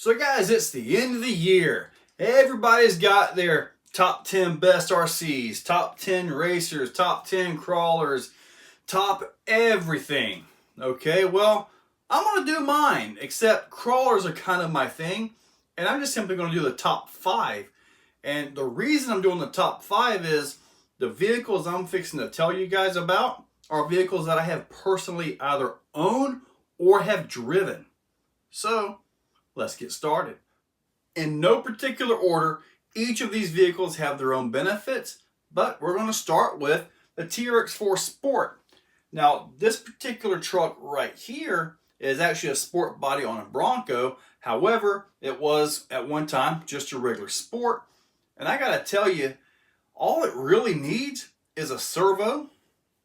So guys, it's the end of the year. Everybody's got their top 10 best RCs, top 10 racers, top 10 crawlers, top everything. Okay, well, I'm going to do mine, except crawlers are kind of my thing, and I'm just simply going to do the top 5. And the reason I'm doing the top 5 is the vehicles I'm fixing to tell you guys about are vehicles that I have personally either owned or have driven. So, let's get started. In no particular order, each of these vehicles have their own benefits, but we're going to start with the TRX4 Sport. Now, this particular truck right here is actually a sport body on a Bronco. However, it was at one time just a regular Sport. And I got to tell you, all it really needs is a servo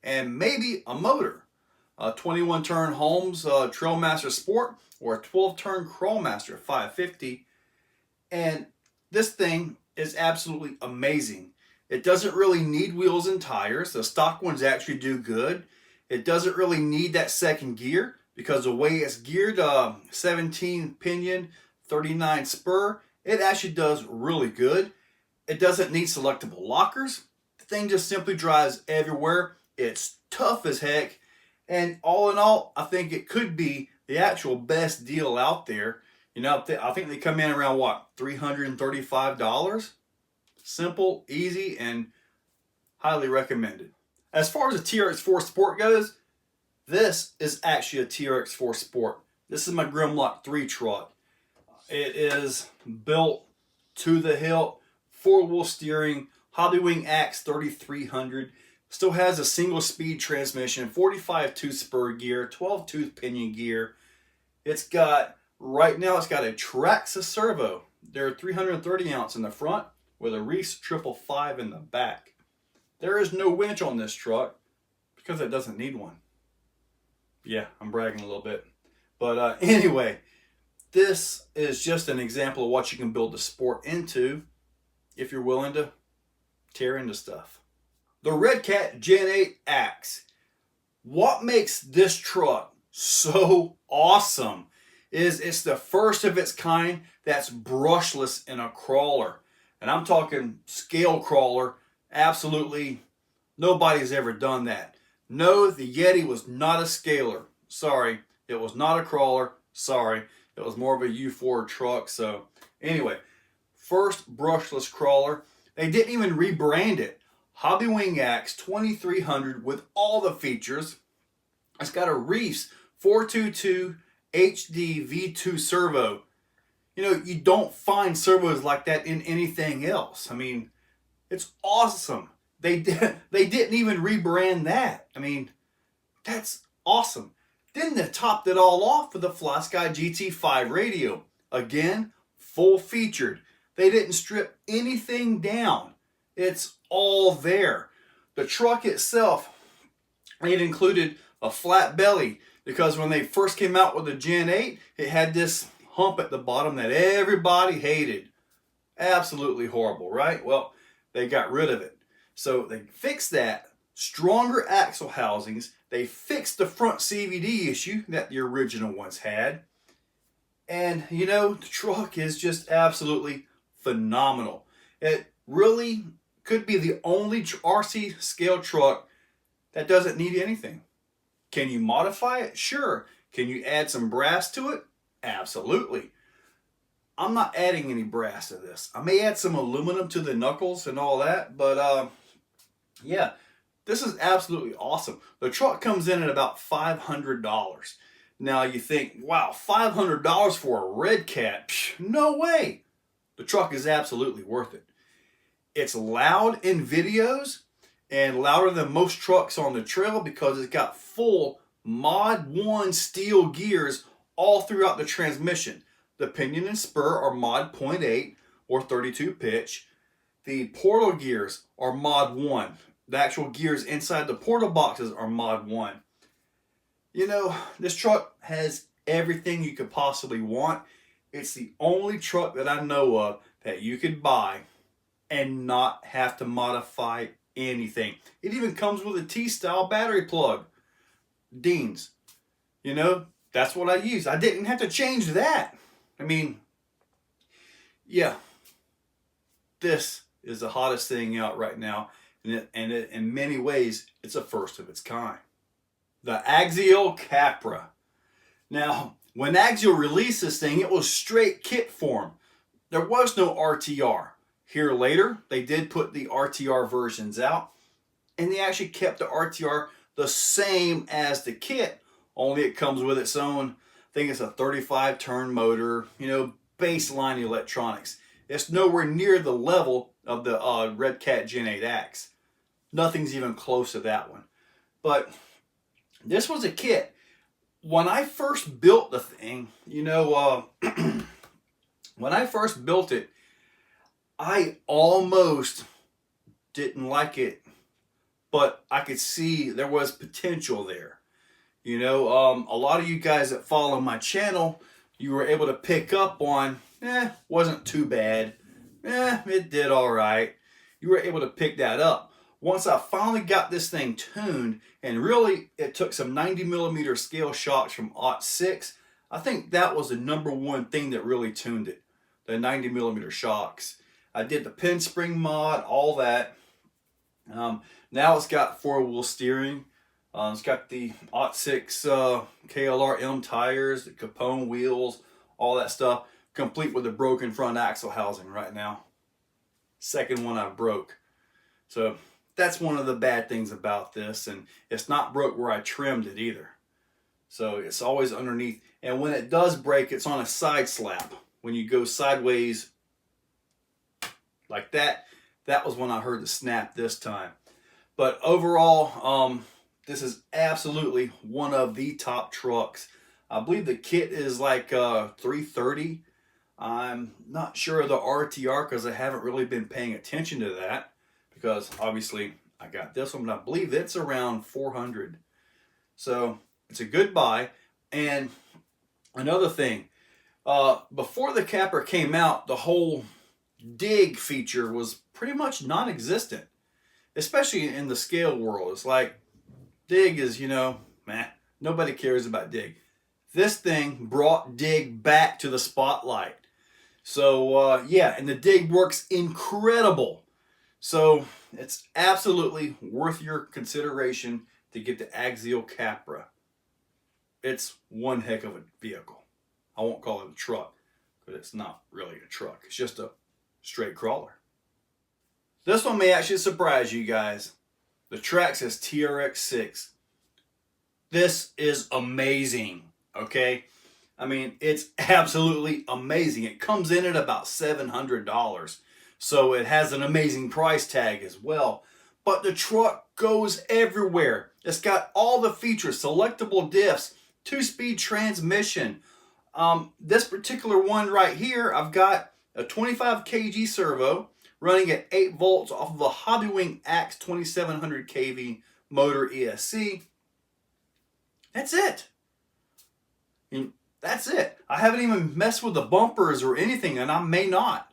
and maybe a motor. A 21-turn Holmes Trailmaster Sport or a 12-turn Crawlmaster 550. And this thing is absolutely amazing. It doesn't really need wheels and tires. The stock ones actually do good. It doesn't really need that second gear because the way it's geared, 17 pinion, 39 spur, it actually does really good. It doesn't need selectable lockers. The thing just simply drives everywhere. It's tough as heck. And all in all, I think it could be the actual best deal out there. You know, I think they come in around what, $335? Simple, easy, and highly recommended. As far as the TRX4 Sport goes, this is actually a TRX4 Sport. This is my Grimlock III truck. It is built to the hilt, 4-wheel steering, Hobbywing Axe 3300. Still has a single speed transmission, 45 tooth spur gear, 12 tooth pinion gear. It's got, right now it's got a Traxxas servo. They're 330 ounce in the front with a Reese 555 in the back. There is no winch on this truck because it doesn't need one. Yeah, I'm bragging a little bit. But anyway, this is just an example of what you can build the Sport into if you're willing to tear into stuff. The Redcat Gen8 Axe. What makes this truck so awesome is it's the first of its kind that's brushless in a crawler. And I'm talking scale crawler. Absolutely nobody's ever done that. No, the Yeti was not a scaler. Sorry, it was not a crawler. Sorry, it was more of a U4 truck. So anyway, first brushless crawler. They didn't even rebrand it. Hobbywing Axe 2300 with all the features. It's got a Reese 422 HD V2 servo. You know, you don't find servos like that in anything else. I mean, it's awesome. They didn't even rebrand that. I mean, that's awesome. Then they topped it all off with the FlySky GT5 radio. Again, full featured. They didn't strip anything down. It's all there. The truck itself, it included a flat belly because when they first came out with the Gen 8, it had this hump at the bottom that everybody hated. Absolutely horrible, right? Well, they got rid of it. So they fixed that. Stronger axle housings. They fixed the front CVD issue that the original ones had. And, you know, the truck is just absolutely phenomenal. It really could be the only RC scale truck that doesn't need anything. Can you modify it? Sure. Can you add some brass to it? Absolutely. I'm not adding any brass to this. I may add some aluminum to the knuckles and all that, but yeah, this is absolutely awesome. The truck comes in at about $500. Now you think, wow, $500 for a Redcat? Psh, no way. The truck is absolutely worth it. It's loud in videos and louder than most trucks on the trail because it's got full Mod 1 steel gears all throughout the transmission. The pinion and spur are Mod 0.8 or 32 pitch. The portal gears are Mod 1. The actual gears inside the portal boxes are Mod 1. You know, this truck has everything you could possibly want. It's the only truck that I know of that you could buy and not have to modify anything. It even comes with a T-style battery plug. Dean's. You know, that's what I use. I didn't have to change that. I mean, Yeah, this is the hottest thing out right now, and in many ways, it's a first of its kind. The Axial Capra. Now, when Axial released this thing, it was straight kit form. There was no RTR. Here later, they did put the RTR versions out, and they actually kept the RTR the same as the kit, only it comes with its own, I think it's a 35 turn motor, you know, baseline electronics. It's nowhere near the level of the Redcat Gen8 Axe. Nothing's even close to that one. But this was a kit. When I first built the thing, you know, when I first built it, I almost didn't like it, but I could see there was potential there. You know, a lot of you guys that follow my channel, you were able to pick up on, wasn't too bad. It did all right. You were able to pick that up. Once I finally got this thing tuned, and really it took some 90mm scale shocks from AUT6, I think that was the #1 thing that really tuned it, the 90mm shocks. I did the pin spring mod, all that. Now it's got 4-wheel steering. It's got the AUT6 KLR M tires, the Capone wheels, all that stuff, complete with the broken front axle housing right now. Second one I broke. So that's one of the bad things about this, and it's not broke where I trimmed it either. So it's always underneath, and when it does break, it's on a side slap. When you go sideways like that, that was when I heard the snap this time. But overall, this is absolutely one of the top trucks. I believe the kit is like $330. I'm not sure of the RTR because I haven't really been paying attention to that, because obviously I got this one, but I believe it's around $400. So it's a good buy. And another thing, before the Capra came out, the whole dig feature was pretty much non-existent, especially in the scale world. It's like dig is, you know, nobody cares about dig. This thing brought dig back to the spotlight. So yeah, and the dig works incredible. So it's absolutely worth your consideration to get the Axial Capra. It's one heck of a vehicle. I won't call it a truck, because it's not really a truck. It's just a straight crawler. This one may actually surprise you guys. The Traxxas TRX6. This is amazing, okay? I mean, it's absolutely amazing. It comes in at about $700. So it has an amazing price tag as well. But the truck goes everywhere. It's got all the features, selectable diffs, 2-speed transmission. This particular one right here, I've got a 25 kg servo running at 8 volts off of a Hobbywing Axe 2700 kV motor ESC. That's it. That's it. I haven't even messed with the bumpers or anything, and I may not.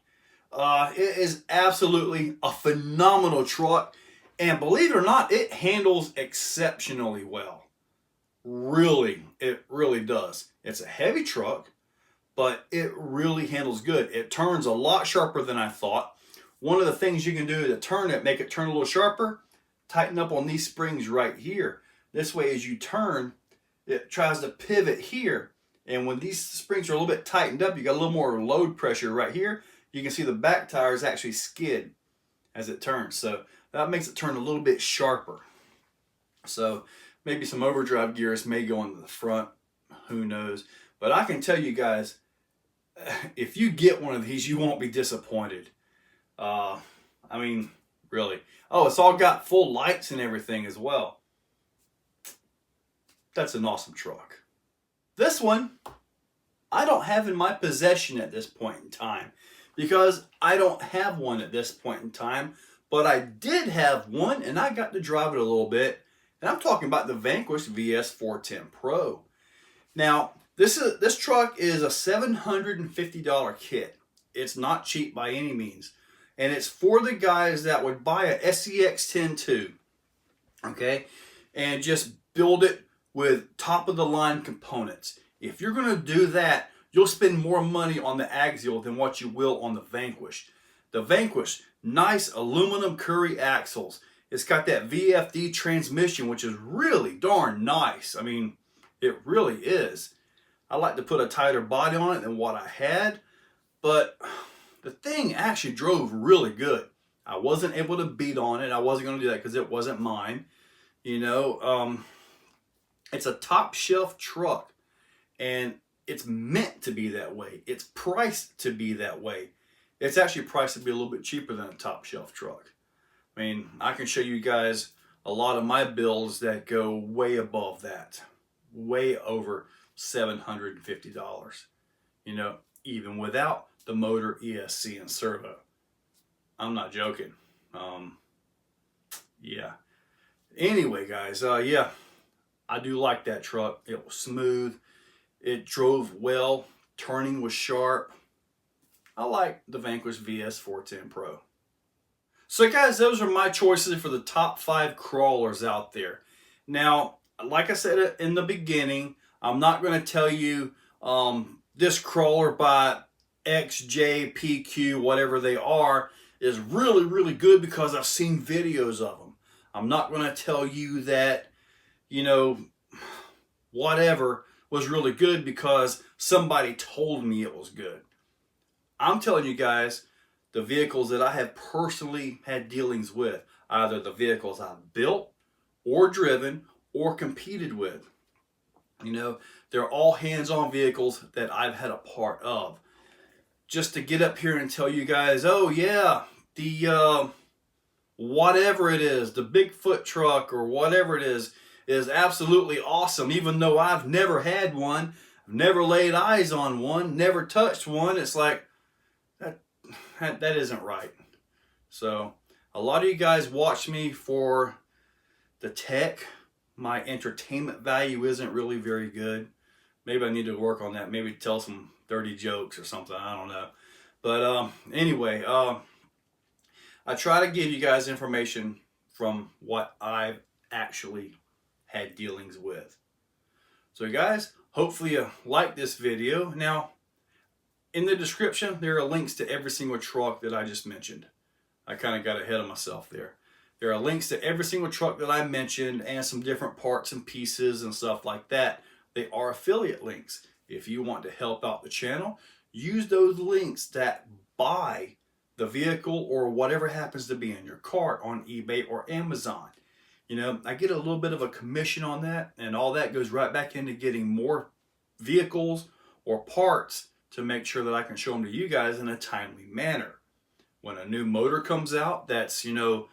It is absolutely a phenomenal truck, and believe it or not, it handles exceptionally well. Really, it really does. It's a heavy truck, but it really handles good. It turns a lot sharper than I thought. One of the things you can do to turn it, make it turn a little sharper, tighten up on these springs right here. This way, as you turn, it tries to pivot here. And when these springs are a little bit tightened up, you got a little more load pressure right here. You can see the back tires actually skid as it turns. So that makes it turn a little bit sharper. So maybe some overdrive gears may go into the front. Who knows? But I can tell you guys, if you get one of these, you won't be disappointed. I mean, really. Oh, it's all got full lights and everything as well. That's an awesome truck. This one, I don't have in my possession at this point in time, because I don't have one at this point in time, but I did have one, and I got to drive it a little bit, and I'm talking about the Vanquish VS410 Pro. Now, this truck is a $750 kit. It's not cheap by any means, and it's for the guys that would buy a SCX-10 okay, and just build it with top-of-the-line components. If you're going to do that, you'll spend more money on the Axial than what you will on the Vanquish. The Vanquish, nice aluminum Curry axles. It's got that VFD transmission, which is really darn nice. I mean, it really is. I like to put a tighter body on it than what I had, but the thing actually drove really good. I wasn't able to beat on it. I wasn't going to do that because it wasn't mine. You know, it's a top shelf truck, and it's meant to be that way. It's priced to be that way. It's actually priced to be a little bit cheaper than a top shelf truck. I mean, I can show you guys a lot of my builds that go way above that, way over $750, you know, even without the motor, ESC, and servo. I'm not joking. Yeah. Anyway, guys, yeah, I do like that truck. It was smooth. It drove well. Turning was sharp. I like the Vanquish VS 410 Pro. So guys, those are my choices for the top 5 crawlers out there. Now, like I said in the beginning, I'm not going to tell you this crawler by XJ, PQ, whatever they are, is really, really good because I've seen videos of them. I'm not going to tell you that, you know, whatever was really good because somebody told me it was good. I'm telling you guys, the vehicles that I have personally had dealings with, either the vehicles I've built or driven or competed with. You know, they're all hands-on vehicles that I've had a part of. Just to get up here and tell you guys, oh yeah, the whatever it is, the Bigfoot truck or whatever it is absolutely awesome. Even though I've never had one, I've never laid eyes on one, never touched one, it's like, that isn't right. So a lot of you guys watch me for the tech. My entertainment value isn't really very good. Maybe I need to work on that. Maybe tell some dirty jokes or something. I don't know. But anyway, I try to give you guys information from what I've actually had dealings with. So guys, hopefully you like this video. Now, in the description, there are links to every single truck that I just mentioned. I kind of got ahead of myself there. There are links to every single truck that I mentioned and some different parts and pieces and stuff like that. They are affiliate links. If you want to help out the channel, use those links that buy the vehicle or whatever happens to be in your cart on eBay or Amazon. You know, I get a little bit of a commission on that, and all that goes right back into getting more vehicles or parts to make sure that I can show them to you guys in a timely manner. When a new motor comes out that's, you know,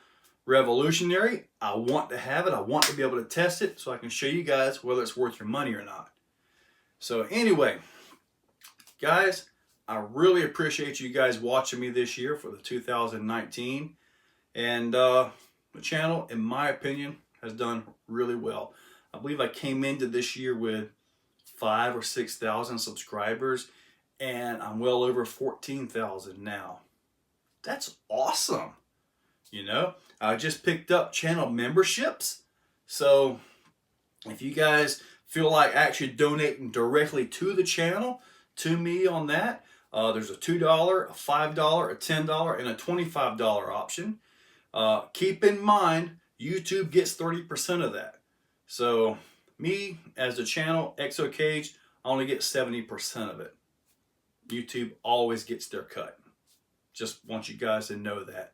revolutionary, I want to have it. I want to be able to test it so I can show you guys whether it's worth your money or not. So anyway, guys, I really appreciate you guys watching me this year for the 2019. And the channel, in my opinion, has done really well. I believe I came into this year with 5,000 or 6,000 subscribers, and I'm well over 14,000 now. That's awesome. You know, I just picked up channel memberships. So if you guys feel like actually donating directly to the channel, to me on that, there's a $2, a $5, a $10, and a $25 option. Keep in mind, YouTube gets 30% of that. So me, as the channel, Exocage, I only get 70% of it. YouTube always gets their cut. Just want you guys to know that.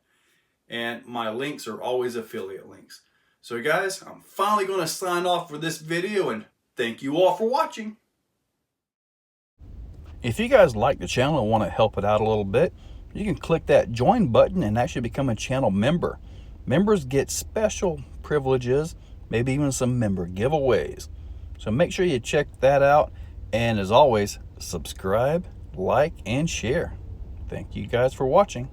And my links are always affiliate links. So guys, I'm finally going to sign off for this video, and thank you all for watching. If you guys like the channel and want to help it out a little bit, you can click that join button and actually become a channel member. Members get special privileges, maybe even some member giveaways. So make sure you check that out. And as always, subscribe, like, and share. Thank you guys for watching.